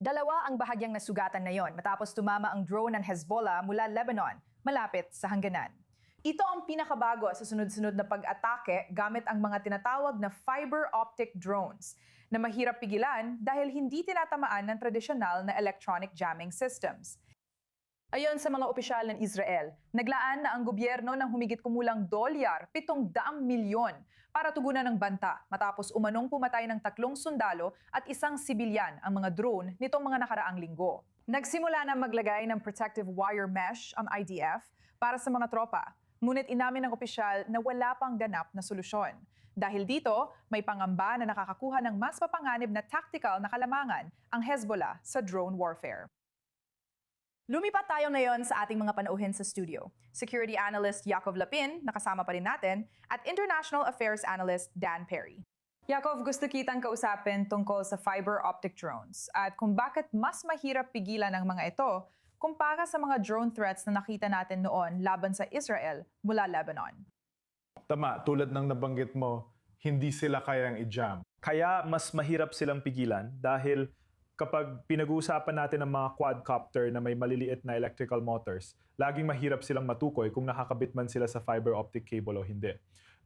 Dalawa ang bahagyang nasugatan na yon matapos tumama ang drone ng Hezbollah mula Lebanon, malapit sa hangganan. Ito ang pinakabago sa sunod-sunod na pag-atake gamit ang mga tinatawag na fiber optic drones na mahirap pigilan dahil hindi tinatamaan ng tradisyonal na electronic jamming systems. Ayon sa mga opisyal ng Israel, naglaan na ang gobyerno ng humigit kumulang $700 milyon para tugunan ng banta matapos umanong pumatay ng 3 sundalo at 1 sibilyan ang mga drone nitong mga nakaraang linggo. Nagsimula na maglagay ng protective wire mesh ang IDF para sa mga tropa, ngunit inamin ng opisyal na wala pang ganap na solusyon. Dahil dito, may pangamba na nakakakuha ng mas mapanganib na tactical na kalamangan ang Hezbollah sa drone warfare. Lumipat tayo ngayon sa ating mga panauhin sa studio. Security Analyst Yakov Lapin, nakasama pa rin natin, at International Affairs Analyst Dan Perry. Yakov, gusto kitang kausapin tungkol sa fiber optic drones at kung bakit mas mahirap pigilan ang mga ito kumpara sa mga drone threats na nakita natin noon laban sa Israel mula Lebanon. Tama, tulad ng nabanggit mo, hindi sila kayang i-jam. Kaya mas mahirap silang pigilan dahil kapag pinag-uusapan natin ang mga quadcopter na may maliliit na electrical motors, laging mahirap silang matukoy kung nakakabit man sila sa fiber optic cable o hindi.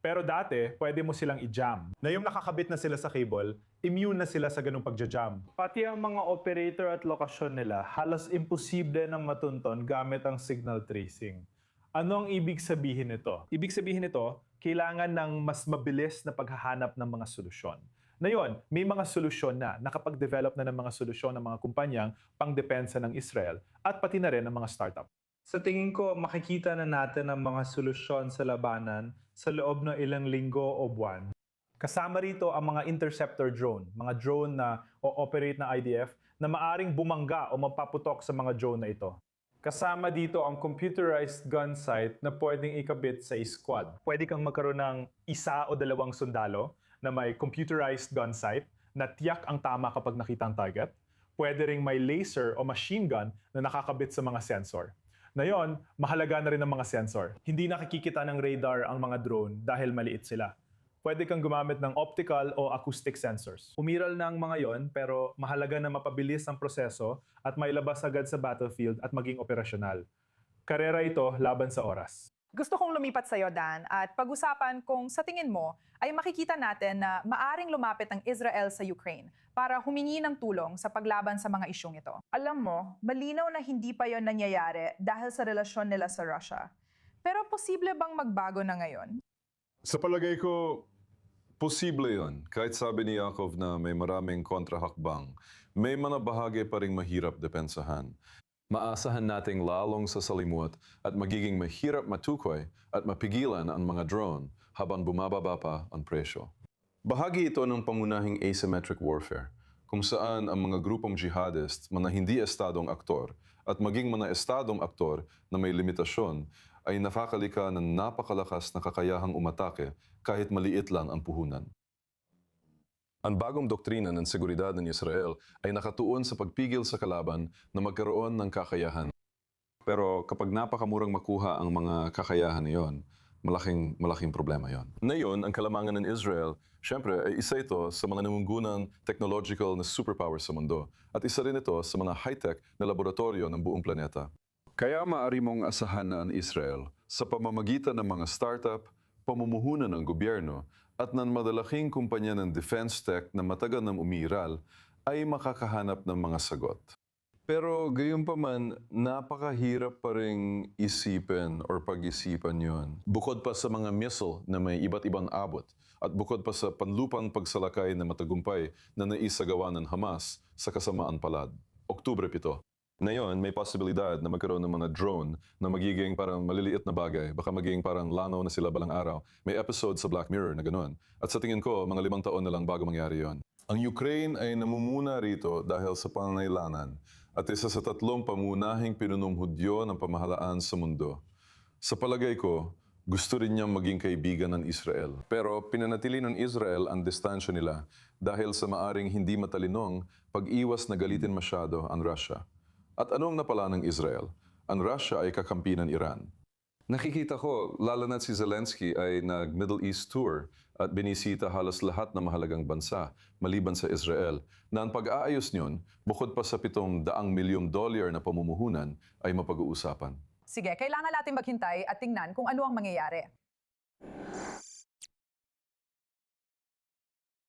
Pero dati, pwede mo silang i-jam. Na yung nakakabit na sila sa cable, immune na sila sa ganung pagja-jam. Pati ang mga operator at lokasyon nila, halos imposible na matunton gamit ang signal tracing. Ano ang ibig sabihin nito? Ibig sabihin nito, kailangan ng mas mabilis na paghahanap ng mga solusyon. Ngayon, may mga solusyon na nakapag-develop na ng mga solusyon ng mga kumpanyang pangdepensa ng Israel at pati na rin ng mga startup. Sa tingin ko, makikita na natin ang mga solusyon sa labanan sa loob ng ilang linggo o buwan. Kasama rito ang mga interceptor drone, mga drone na o-operate ng IDF na maaring bumangga o mapaputok sa mga drone na ito. Kasama dito ang computerized gun sight na pwedeng ikabit sa squad. Pwede kang magkaroon ng 1 o 2 sundalo na may computerized gun sight na tiyak ang tama kapag nakita ang target. Pwede ring may laser o machine gun na nakakabit sa mga sensor. Ngayon, mahalaga na rin ang mga sensor. Hindi nakikita ng radar ang mga drone dahil maliit sila. Pwede kang gumamit ng optical o acoustic sensors. Umiral na ang mga yon pero mahalaga na mapabilis ang proseso at mailabas agad sa battlefield at maging operasyonal. Karera ito laban sa oras. Gusto kong lumipat sa iyo, Dan, at pag-usapan kung sa tingin mo ay makikita natin na maaring lumapit ang Israel sa Ukraine para humingi ng tulong sa paglaban sa mga isyong ito. Alam mo, malinaw na hindi pa yon nangyayari dahil sa relasyon nila sa Russia. Pero posible bang magbago na ngayon? Sa palagay ko, posible yon. Kahit sabi ni Yakov na may maraming kontrahakbang, may mga bahagi pa ring mahirap depensahan. Maasahan nating lalong sa salimuot at magiging mahirap matukoy at mapigilan ang mga drone habang bumababa pa ang presyo. Bahagi ito ng pangunahing asymmetric warfare, kung saan ang mga grupong jihadist, mga hindi estadong aktor, at maging mga estadong aktor na may limitasyon ay nakakalika ng napakalakas na kakayahang umatake kahit maliit lang ang puhunan. Ang bagong doktrina ng seguridad ng Israel ay nakatuon sa pagpigil sa kalaban na magkaroon ng kakayahan. Pero kapag napakamurang makuha ang mga kakayahan na yon, malaking problema yon. Ngayon, ang kalamangan ng Israel, syempre, ay isa ito sa mga nangungunang technological na superpower sa mundo. At isa rin ito sa mga high-tech na laboratorio ng buong planeta. Kaya maaari mong asahan na ang Israel sa pamamagitan ng mga startup, pamumuhunan ng gobyerno at ng madalaking kumpanya ng defense tech na matagal nang umiiral ay makakahanap ng mga sagot. Pero gayunpaman, napakahirap pa ring isipin or pag-isipan yon. Bukod pa sa mga missile na may iba't ibang abot at bukod pa sa panlupang pagsalakay na matagumpay na naisagawa ng Hamas sa kasamaan palad. Oktubre 7. Ngayon, may posibilidad na magkaroon ng mga drone na magiging parang maliliit na bagay. Baka magiging parang lanaw na sila balang araw. May episode sa Black Mirror na ganoon. At sa tingin ko, mga 5 taon na lang bago mangyari yon. Ang Ukraine ay namumuna rito dahil sa pananailanan at isa sa 3 pamunahing pinunong hudyo ng pamahalaan sa mundo. Sa palagay ko, gusto rin niyang maging kaibigan ng Israel. Pero pinanatili ng Israel ang distansya nila dahil sa maaring hindi matalinong pag-iwas na galitin masyado ang Russia. At anong napala ng Israel? Ang Russia ay kakampi ng Iran. Nakikita ko, lalo na si Zelensky ay nag-Middle East tour at binisita halos lahat ng mahalagang bansa, maliban sa Israel, na ang pag-aayos niyon, bukod pa sa $700 milyong na pamumuhunan, ay mapag-uusapan. Sige, kailangan natin maghintay at tingnan kung ano ang mangyayari.